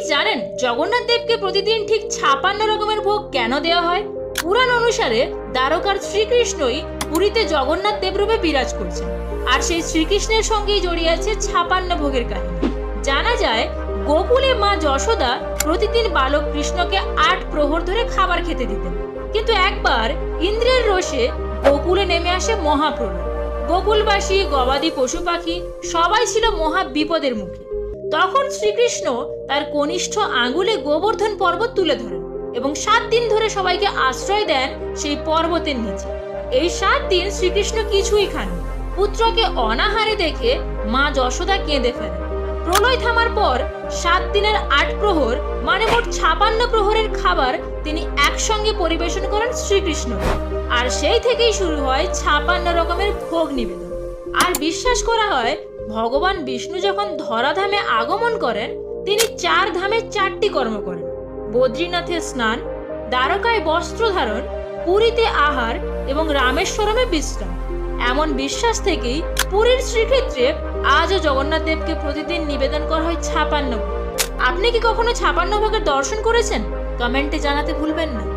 কি জানেন জগন্নাথ দেবকে প্রতিদিন ঠিক 56 রকমের ভোগ কেন দেওয়া হয়? পুরাণ অনুসারে দ্বারকার শ্রীকৃষ্ণই পুরীতে জগন্নাথ দেব রূপে বিরাজ করছেন, আর সেই শ্রীকৃষ্ণের সঙ্গেই জড়িয়ে আছে 56 ভোগের কাহিনী। জানা যায় গোকুলে মা যশোদা প্রতিদিন বালক কৃষ্ণকে 8 প্রহর ধরে খাবার খেতে দিতেন, কিন্তু একবার ইন্দ্রের রোষে গোকুলে নেমে আসে মহাপ্রলয়। গোকুলবাসী, গবাদি পশু পাখি সবাই ছিল মহা বিপদের মুখে। তখন শ্রীকৃষ্ণ তার কনিষ্ঠ আঙ্গুলে গোবর্ধন পর্বত তুলে ধরেন এবং 7 দিন ধরে সবাইকে আশ্রয় দেন সেই পর্বতের নিচে। এই 7 দিন শ্রীকৃষ্ণ কিছুই খাননি। পুত্রকে অনাহারে দেখে মা যশোদা কেঁদে ফেলেন। প্রলয় থামার পর 7 দিনের 8 প্রহর মানে মোট 56 প্রহরের খাবার তিনি একসঙ্গে পরিবেশন করেন শ্রীকৃষ্ণ, আর সেই থেকেই শুরু হয় 56 রকমের ভোগ নিবেদন। আর বিশ্বাস করা হয় ভগবান বিষ্ণু যখন ধরাধামে আগমন করেন তিনি 4 ধামে 4টি কর্ম করেন: বদ্রীনাথে স্নান, দ্বারকায় বস্ত্র ধারণ, পুরীতে আহার এবং রামেশ্বরমে বিশ্রাম। এমন বিশ্বাস থেকেই পুরীর শ্রীক্ষেত্রে আজও জগন্নাথ দেবকে প্রতিদিন নিবেদন করা হয় 56 ভোগ। আপনি কি কখনো 56 ভোগের দর্শন করেছেন? কমেন্টে জানাতে ভুলবেন না।